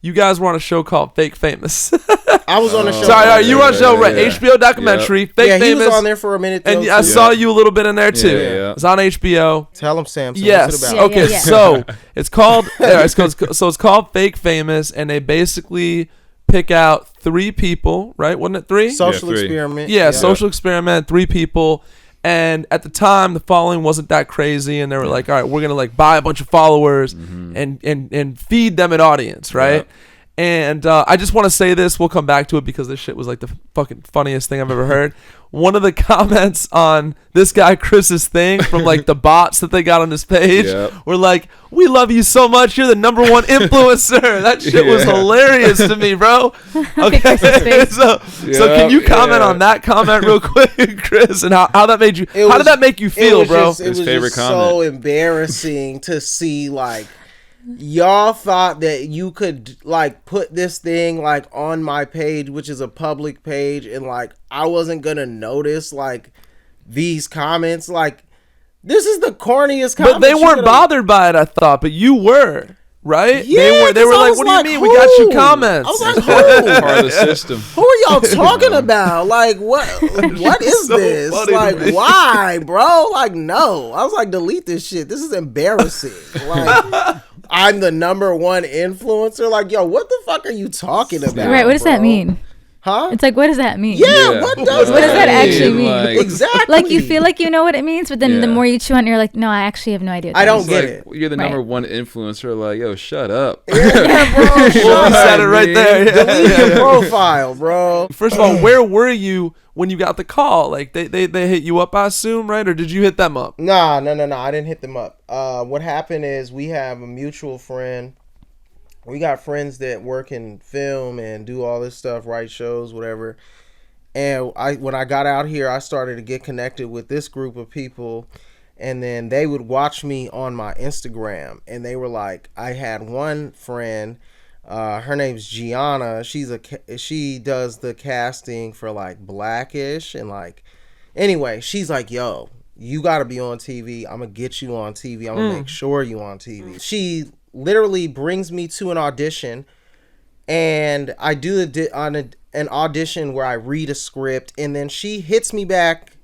You guys were on a show called Fake Famous. I was on the show. Sorry, you were on a show, right? HBO documentary, Fake Famous. Yeah, he was on there for a minute. And I saw you a little bit in there too. Yeah. It's on HBO. Tell him, Sam. So Yes. what's it about? Okay. So it's called. It's called Fake Famous, and they basically pick out 3 people, right? Wasn't it 3? Social experiment. Yeah, social experiment. 3 people. And at the time, the following wasn't that crazy, and they were like, "All right, we're gonna like buy a bunch of followers and feed them an audience, right?" Yeah. And I just want to say this. We'll come back to it because this shit was like the fucking funniest thing I've ever heard. One of the comments on this guy Chris's thing from like the bots that they got on his page were like, "We love you so much. You're the number 1 influencer." That shit was hilarious to me, bro. Okay, so can you comment on that comment real quick, Chris, and how that made you? How did that make you feel, bro? It was just so embarrassing to see like. Y'all thought that you could like put this thing like on my page, which is a public page, and like I wasn't gonna notice like these comments. Like this is the corniest comment. But they weren't bothered by it, I thought. But you were, right? Yeah, they were like, "What do you mean? Who? We got you comments." I was like, "Who? Part of the system. Who are y'all talking about? Like what? What is so this? Like why, bro? Like no." I was like, "Delete this shit. This is embarrassing." Like. I'm the number 1 influencer. Like, yo, what the fuck are you talking about? Right, what does that mean? Huh? It's like, what does that mean? Yeah, what does that actually mean? Like, exactly. Like, you feel like you know what it means, but then the more you chew on it, you're like, no, I actually have no idea. I don't get it. You're the number 1 influencer. Like, yo, shut up. Yeah, bro. Well, said it right there. Delete your profile, bro. First of all, where were you when you got the call? Like they hit you up, I assume, right? Or did you hit them up? No. I didn't hit them up. What happened is we have a mutual friend. We got friends that work in film and do all this stuff, write shows, whatever. And when I got out here, I started to get connected with this group of people. And then they would watch me on my Instagram. And they were like, I had one friend, her name's Gianna. She does the casting for like Blackish. And like, anyway, she's like, yo, you got to be on TV. I'm going to get you on TV. I'm going to make sure you on TV. She literally brings me to an audition, and I do an audition where I read a script, and then she hits me back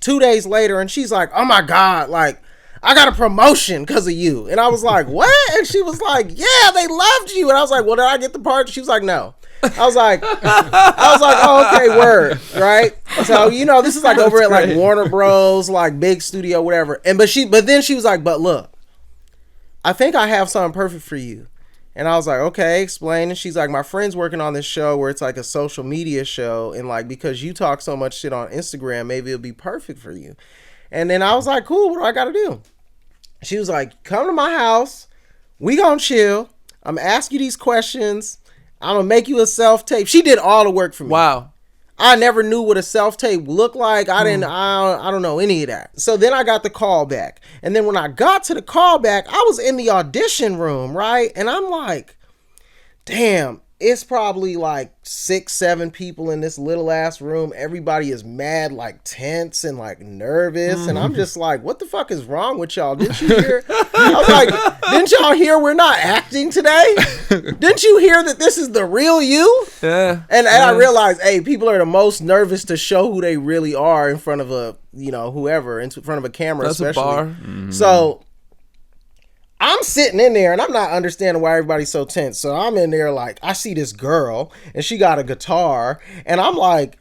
2 days later, and she's like, "Oh my God, like I got a promotion because of you." And I was like, "What?" And she was like, "Yeah, they loved you." And I was like, "Well, did I get the part?" She was like, "No." I was like, "Oh, okay, word, right?" So this is like over at like Warner Bros, like big studio, whatever. And but then she was like, "But look, I think I have something perfect for you." And I was like, "Okay, explain." And she's like, "My friend's working on this show where it's like a social media show. And like, because you talk so much shit on Instagram, maybe it'll be perfect for you." And then I was like, "Cool, what do I got to do?" She was like, "Come to my house. We gonna chill. I'm gonna ask you these questions. I'm gonna make you a self-tape." She did all the work for me. Wow. I never knew what a self-tape looked like. I don't know any of that. So then I got the call back. And then when I got to the call back, I was in the audition room, right? And I'm like, damn, it's probably like 6-7 people in this little ass room. Everybody is mad, like tense and like nervous. And I'm just like, what the fuck is wrong with y'all? Didn't you hear? I was like, didn't y'all hear we're not acting today? Didn't you hear that this is the real you? Yeah. And I realized, hey, people are the most nervous to show who they really are in front of a, whoever, in front of a camera. That's especially. A bar. Mm-hmm. So I'm sitting in there and I'm not understanding why everybody's so tense. So I'm in there like, I see this girl and she got a guitar and I'm like,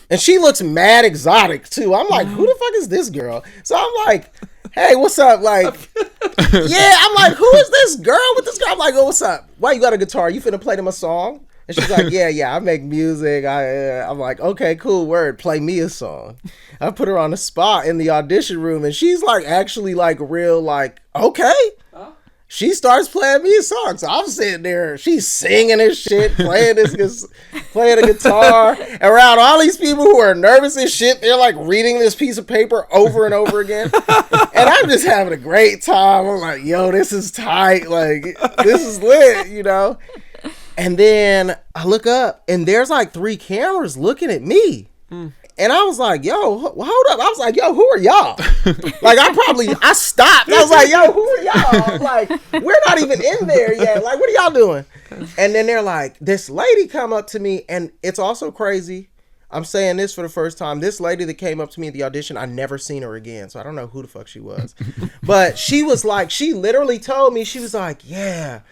and she looks mad exotic too. I'm like, who the fuck is this girl? So I'm like, hey, what's up? Like, yeah, I'm like, who is this girl with this girl? I'm like, oh, what's up? Why you got a guitar? You finna play them a song? And she's like, yeah, I make music. I'm like, okay, cool, word. Play me a song. I put her on the spot in the audition room, and she's like, actually, like, real, like, okay. She starts playing me a song. So I'm sitting there, she's singing this shit, playing a guitar around all these people who are nervous as shit. They're like reading this piece of paper over and over again. And I'm just having a great time. I'm like, yo, this is tight. Like, this is lit, And then I look up and there's like 3 cameras looking at me. And I was like, yo, hold up. I was like, yo, who are y'all? Like, I stopped. I was like, yo, who are y'all? Like, we're not even in there yet. Like, what are y'all doing? And then they're like, this lady come up to me, and it's also crazy. I'm saying this for the first time. This lady that came up to me at the audition, I never seen her again. So I don't know who the fuck she was. But she was like, she literally told me, she was like, yeah,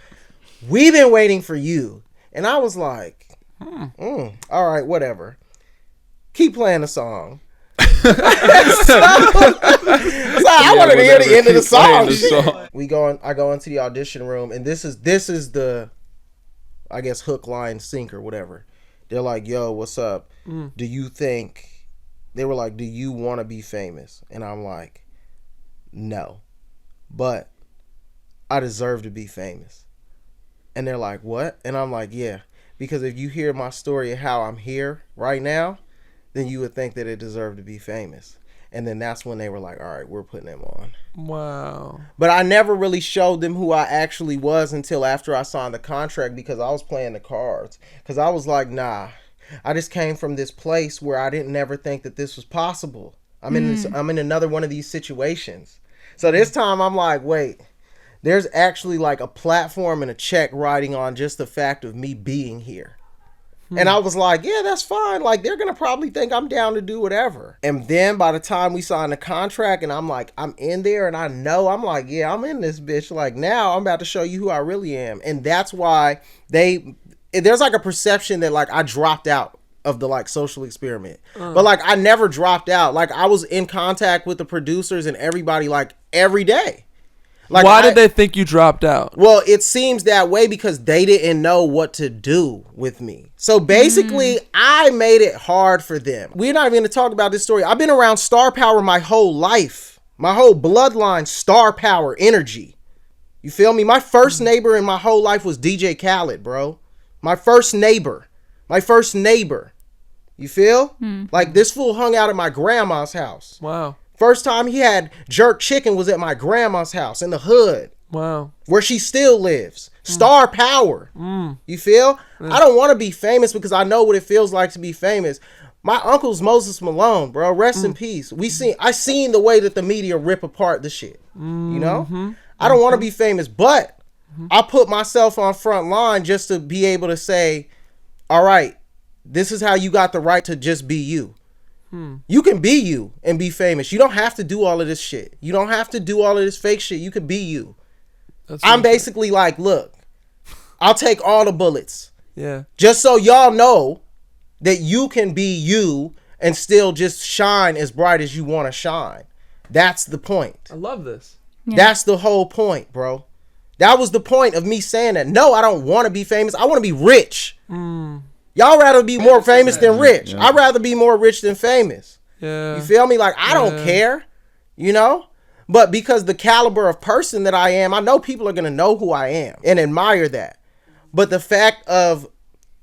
we've been waiting for you. And I was like, all right, whatever. Keep playing the song. I wanted to hear the end of the song. I go into the audition room, and this is the, I guess, hook, line, sink, or whatever. They're like, yo, what's up? Do you think, they were like, do you want to be famous? And I'm like, no, but I deserve to be famous. And they're like, what? And I'm like, yeah, because if you hear my story of how I'm here right now, then you would think that it deserved to be famous. And then that's when they were like, all right, we're putting him on. Wow. But I never really showed them who I actually was until after I signed the contract, because I was playing the cards. Because I was like, nah, I just came from this place where I didn't never think that this was possible. I'm in another one of these situations. So this time I'm like, wait, there's actually like a platform and a check riding on just the fact of me being here. And I was like, yeah, that's fine. Like, they're going to probably think I'm down to do whatever. And then by the time we signed the contract and I'm like, I'm in there and I know, I'm like, yeah, I'm in this bitch. Like, now I'm about to show you who I really am. And that's why there's like a perception that like I dropped out of the like social experiment. But like, I never dropped out. Like, I was in contact with the producers and everybody like every day. Like, why did they think you dropped out? Well, it seems that way because they didn't know what to do with me. So basically, I made it hard for them. We're not even going to talk about this story. I've been around star power my whole life. My whole bloodline, star power, energy. You feel me? My first neighbor in my whole life was DJ Khaled, bro. My first neighbor. You feel? Like, this fool hung out at my grandma's house. Wow. First time he had jerk chicken was at my grandma's house in the hood. Wow. Where she still lives. Star power. You feel? I don't want to be famous because I know what it feels like to be famous. My uncle's Moses Malone, bro. Rest in peace. I seen the way that the media rip apart the shit. You know? I don't want to be famous, but I put myself on front line just to be able to say, all right, this is how you got the right to just be you. You can be you and be famous. You don't have to do all of this shit. You don't have to do all of this fake shit. You can be you. I'm basically like, look, I'll take all the bullets. Yeah. Just so y'all know that you can be you and still just shine as bright as you want to shine. That's the point. I love this. Yeah. That's the whole point, bro. That was the point of me saying that. No, I don't want to be famous. I want to be rich. Y'all rather be more famous than rich. Yeah. I'd rather be more rich than famous. Yeah. You feel me? Like, I don't care, you know? But because the caliber of person that I am, I know people are going to know who I am and admire that. But the fact of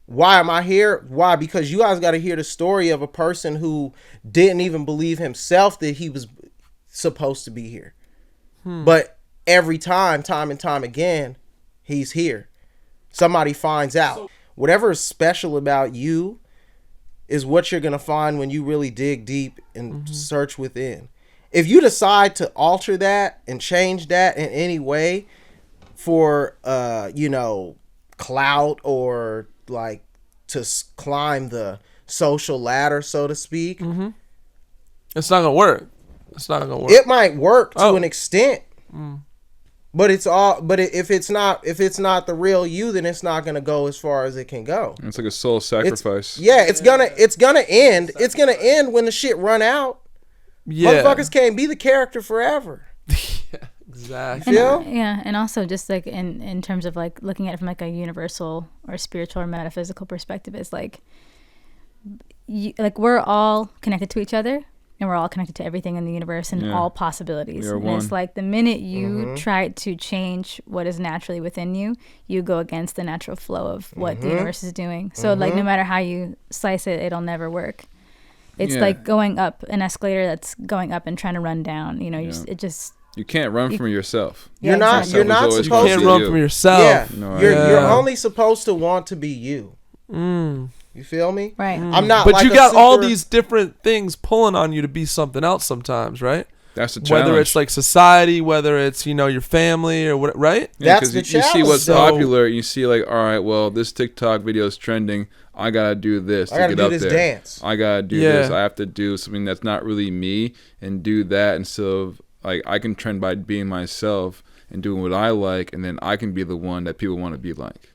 why am I here? Why? Because you guys got to hear the story of a person who didn't even believe himself that he was supposed to be here. But every time and time again, he's here. Somebody finds out. Whatever is special about you is what you're going to find when you really dig deep and search within. If you decide to alter that and change that in any way for, clout or like to climb the social ladder, so to speak. It's not going to work. It might work to an extent. But if it's not the real you, then it's not gonna go as far as it can go. It's like a soul sacrifice. It's gonna end. It's gonna end when the shit run out. Yeah, motherfuckers can't be the character forever. Yeah, exactly. And also just like in terms of like looking at it from like a universal or spiritual or metaphysical perspective, is like we're all connected to each other. And we're all connected to everything in the universe and all possibilities. And it's like the minute you try to change what is naturally within you, you go against the natural flow of what the universe is doing. So like no matter how you slice it, it'll never work. It's like going up an escalator that's going up and trying to run down. You know, you can't run from yourself. You're not supposed to. You can't run from yourself. Yeah. You're only supposed to want to be you. You feel me? Right. I'm not. But like you got all these different things pulling on you to be something else sometimes, right? That's the challenge. Whether it's like society, whether it's, you know, your family or what, right? Yeah, that's the challenge. You see what's popular. You see like, all right, well, this TikTok video is trending. I gotta do this to get up there. Dance. I gotta do this. I have to do something that's not really me and do that instead of like I can trend by being myself and doing what I like, and then I can be the one that people want to be like.